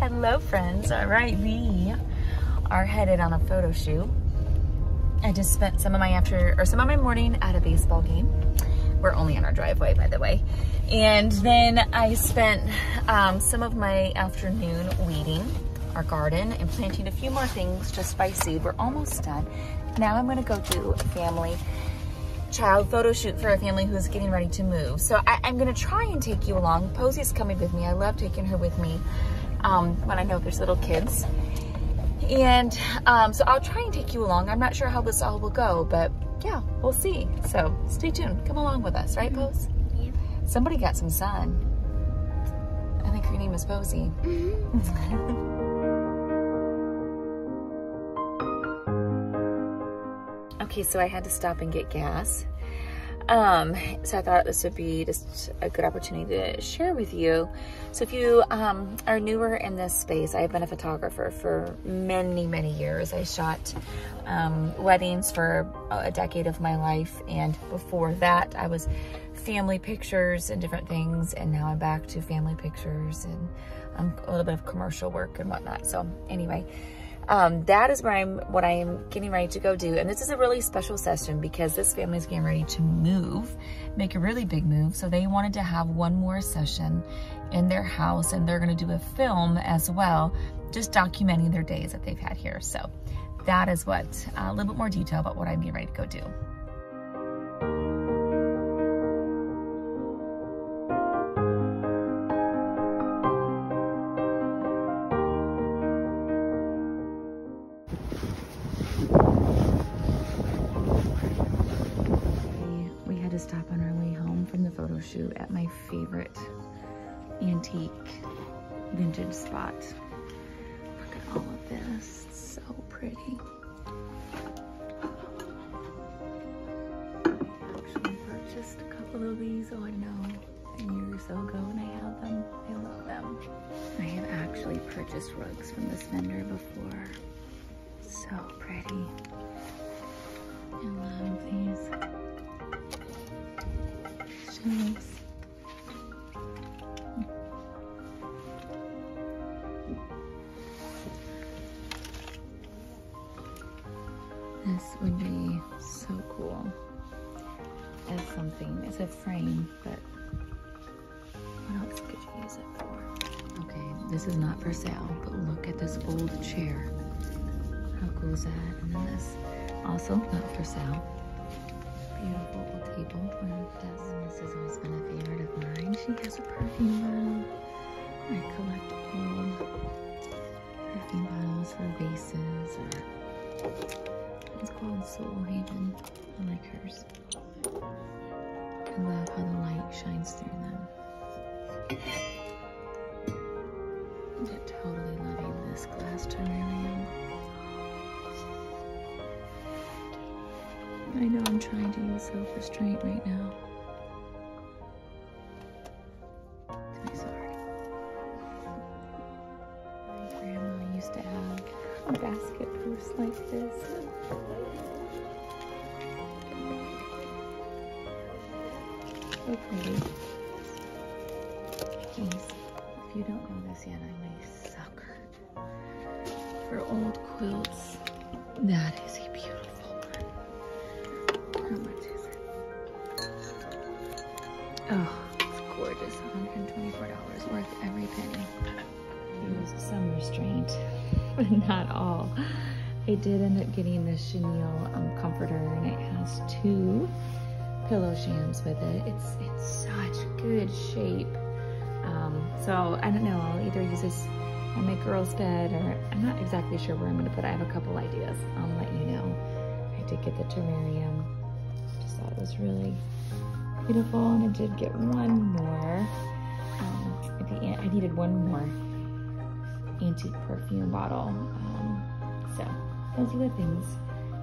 Hello friends. All right, we are headed on a photo shoot. I just spent some of my morning at a baseball game. We're only on our driveway, by the way. And then I spent some of my afternoon weeding our garden and planting a few more things just by seed. We're almost done. Now I'm gonna go do a child photo shoot for a family who's getting ready to move. So I'm gonna try and take you along. Posey's coming with me. I love taking her with me when I know there's little kids. And so I'll try and take you along. I'm not sure how this all will go, but yeah, we'll see. So stay tuned. Come along with us, right, Pose? Yeah. Somebody got some sun. I think her name is Posey. Okay, so I had to stop and get gas. So I thought this would be just a good opportunity to share with you. So if you are newer in this space, I've been a photographer for many, many years. I shot weddings for a decade of my life. And before that, I was family pictures and different things. And now I'm back to family pictures and a little bit of commercial work and whatnot. So anyway, that is what I am getting ready to go do. And this is a really special session because this family is getting ready to make a really big move. So they wanted to have one more session in their house, and they're going to do a film as well, just documenting their days that they've had here. So that is a little bit more detail about what I'm getting ready to go do. Stop on our way home from the photo shoot at my favorite antique vintage spot. Look at all of this, it's so pretty. I actually purchased a couple of these, oh I know, a year or so ago, and I have them. I love them. I have actually purchased rugs from this vendor before. So pretty. I love these. This would be so cool as something, as a frame, but what else could you use it for? Okay, this is not for sale, but look at this old chair. How cool is that? And then this, also not for sale. Beautiful old table with this. This has always been a favorite of mine. She has a perfume bottle. I collect old perfume bottles for vases. It's called Soul Haven. I like hers. I love how the light shines through them. I'm totally loving this glass terrarium. I know I'm trying to use self-restraint right now. I'm sorry. My grandma used to have a basket purse like this. So pretty. Jeez, if you don't know this yet, I'm a sucker for old quilts. That is a beautiful one. How much is it? Oh, it's gorgeous. $124, worth every penny. Use some restraint, but not all. I did end up getting the chenille comforter, and it has 2 pillow shams with it. It's such good shape. So I don't know, I'll either use this on my girl's bed, or I'm not exactly sure where I'm gonna put it. I have a couple ideas. I'll let you know. I did get the terrarium. Just thought it was really beautiful, and I did get one more. I needed one more antique perfume bottle. So those are the things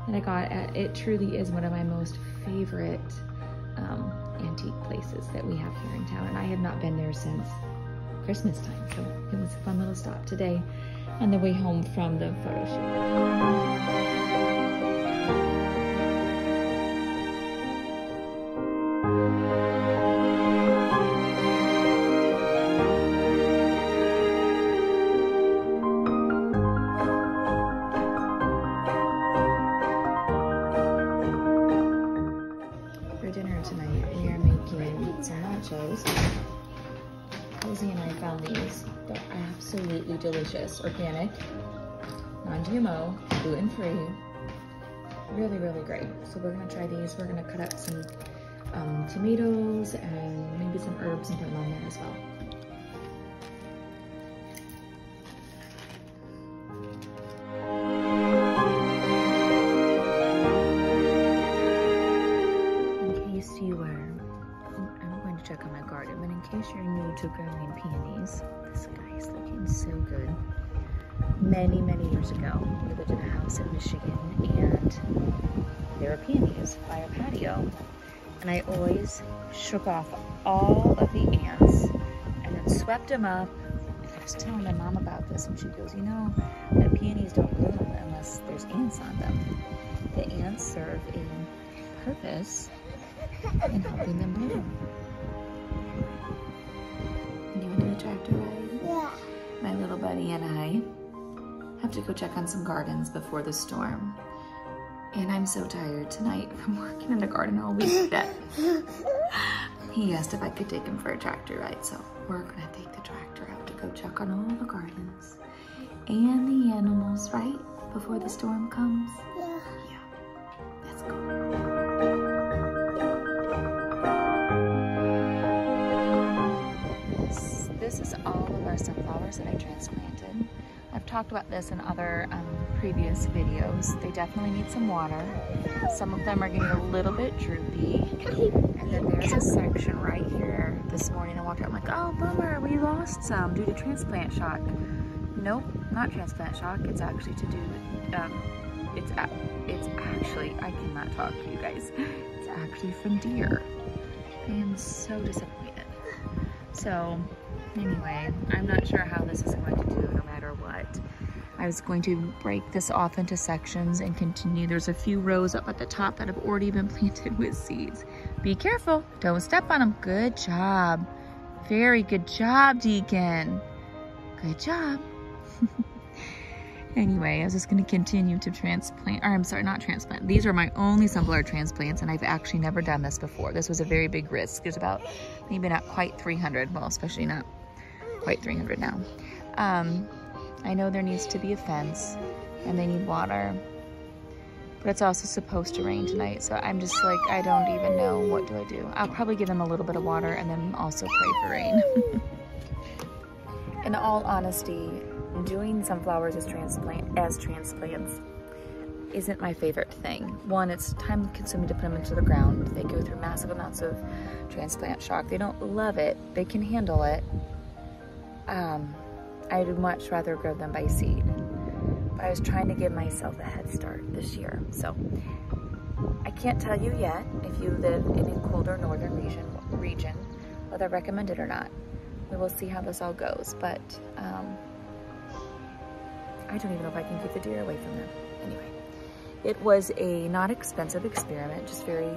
that I got. It truly is one of my most favorite antique places that we have here in town, and I have not been there since Christmas time, so it was a fun little stop today on the way home from the photo shoot. Lizzie and I found these. They're absolutely delicious. Organic, non-GMO, gluten-free. Really, really great. So we're gonna try these. We're gonna cut up some tomatoes and maybe some herbs and put them on there as well. Check on my garden, but in case you're new to growing peonies, this guy is looking so good. Many, many years ago, we lived in a house in Michigan, and there were peonies by our patio, and I always shook off all of the ants and then swept them up. And I was telling my mom about this, and she goes, you know, that peonies don't bloom unless there's ants on them. The ants serve a purpose in helping them bloom. Tractor ride? Yeah. My little buddy and I have to go check on some gardens before the storm. And I'm so tired tonight from working in the garden all week that he asked if I could take him for a tractor ride. So we're gonna take the tractor out to go check on all the gardens and the animals, right? Before the storm comes? Yeah. Yeah. Let's go. This is all of our sunflowers that I transplanted. I've talked about this in other previous videos. They definitely need some water. Some of them are getting a little bit droopy. And then there's a section right here. This morning I walked out, I'm like, oh bummer, we lost some due to transplant shock. Nope, not transplant shock. It's actually to do, it's actually, I cannot talk to you guys. It's actually from deer. I am so disappointed. So, anyway, I'm not sure how this is going to do no matter what. I was going to break this off into sections and continue. There's a few rows up at the top that have already been planted with seeds. Be careful, don't step on them. Good job. Very good job, Deacon. Good job. Anyway, I was just gonna continue to transplant, or I'm sorry, not transplant. These are my only sunflower transplants, and I've actually never done this before. This was a very big risk. There's about, maybe not quite 300, well, especially not quite 300 now. I know there needs to be a fence, and they need water, but it's also supposed to rain tonight, so I'm just like, I don't even know, what do I do? I'll probably give them a little bit of water, and then also pray for rain. In all honesty, doing sunflowers as transplants isn't my favorite thing. One, it's time consuming to put them into the ground. They go through massive amounts of transplant shock. They don't love it. They can handle it. I'd much rather grow them by seed. But I was trying to give myself a head start this year. So I can't tell you yet if you live in a colder northern region whether I recommend it or not. We will see how this all goes, but I don't even know if I can keep the deer away from them. Anyway, it was a not expensive experiment, just very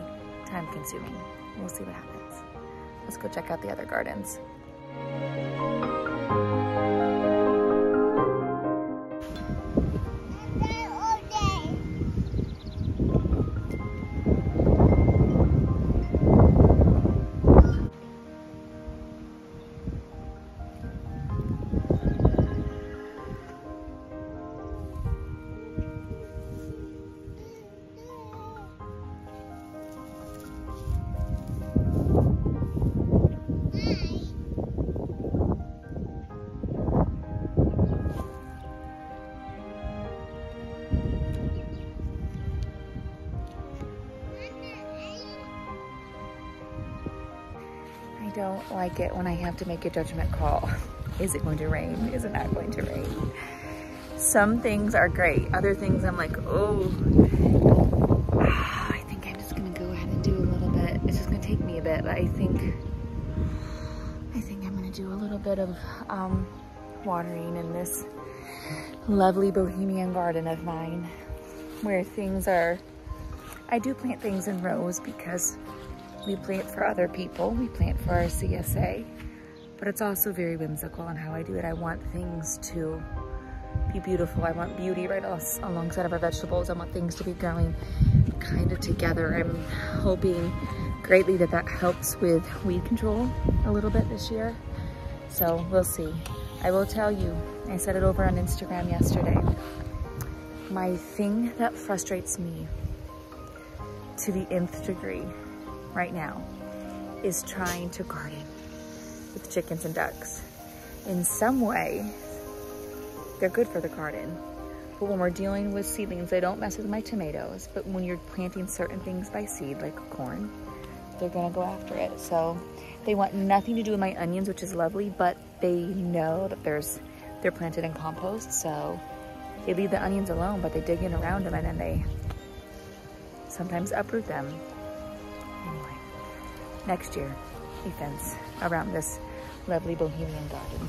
time consuming. We'll see what happens. Let's go check out the other gardens. I don't like it when I have to make a judgment call. Is it going to rain? Is it not going to rain? Some things are great. Other things I'm like, oh, I think I'm just gonna go ahead and do a little bit. It's just gonna take me a bit, but I think I'm gonna do a little bit of watering in this lovely bohemian garden of mine, where things are, I do plant things in rows because we plant for other people, we plant for our CSA, but it's also very whimsical on how I do it. I want things to be beautiful. I want beauty right alongside of our vegetables. I want things to be growing kind of together. I'm hoping greatly that that helps with weed control a little bit this year. So we'll see. I will tell you, I said it over on Instagram yesterday. My thing that frustrates me to the nth degree right now is trying to garden with chickens and ducks. In some way, they're good for the garden. But when we're dealing with seedlings, they don't mess with my tomatoes. But when you're planting certain things by seed, like corn, they're gonna go after it. So they want nothing to do with my onions, which is lovely, but they know that they're planted in compost. So they leave the onions alone, but they dig in around them and then they sometimes uproot them. Anyway, next year, a fence around this lovely bohemian garden.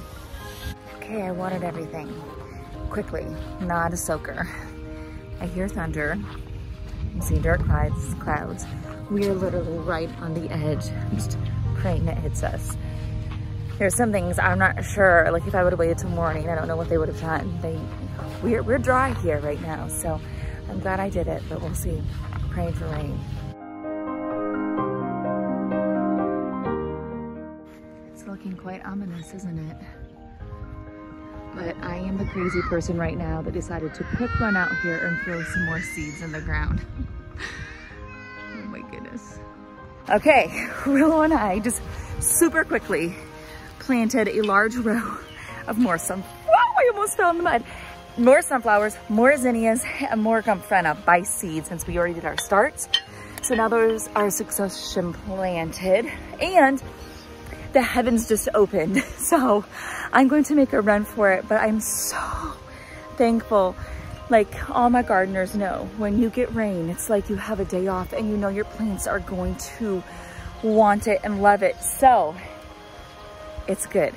Okay, I watered everything quickly, not a soaker. I hear thunder. You see dark clouds. We are literally right on the edge. I'm just praying it hits us. There's some things I'm not sure, like if I would have waited till morning, I don't know what they would have done. We're dry here right now, so I'm glad I did it, but we'll see. Praying for rain. It's looking quite ominous, isn't it? But I am the crazy person right now that decided to quick run out here and throw some more seeds in the ground. Oh my goodness. Okay, Willow and I just super quickly planted a large row of more I almost fell in the mud. More sunflowers, more zinnias, and more camphrena by seed since we already did our starts. So now those are succession planted and the heavens just opened. So I'm going to make a run for it, but I'm so thankful. Like all my gardeners know, when you get rain, it's like you have a day off and you know your plants are going to want it and love it. So it's good.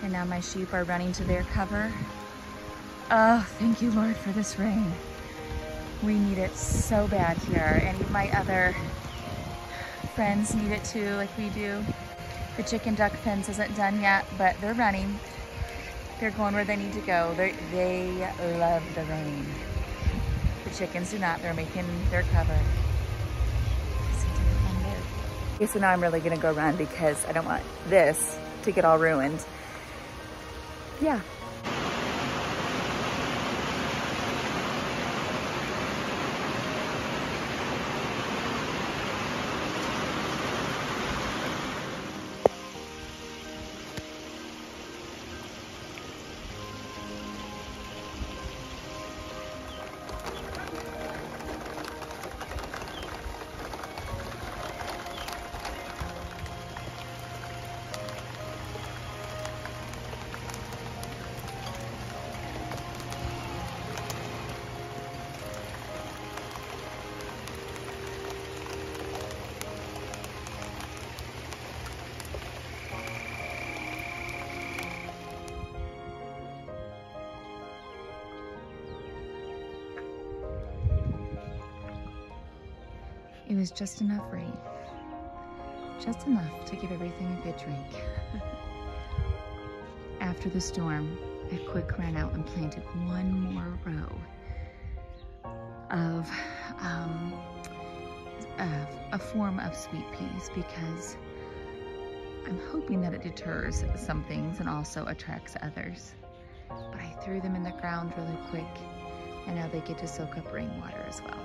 And now my sheep are running to their cover. Oh, thank you, Lord, for this rain. We need it so bad here. Any of my other friends need it too, like we do. The chicken duck fence isn't done yet, but they're running. They're going where they need to go. They love the rain. The chickens do not. They're making their cover. Okay, so now I'm really gonna go run because I don't want this to get all ruined. Yeah. It was just enough rain. Just enough to give everything a good drink. After the storm, I quick ran out and planted one more row of a form of sweet peas because I'm hoping that it deters some things and also attracts others. But I threw them in the ground really quick and now they get to soak up rainwater as well.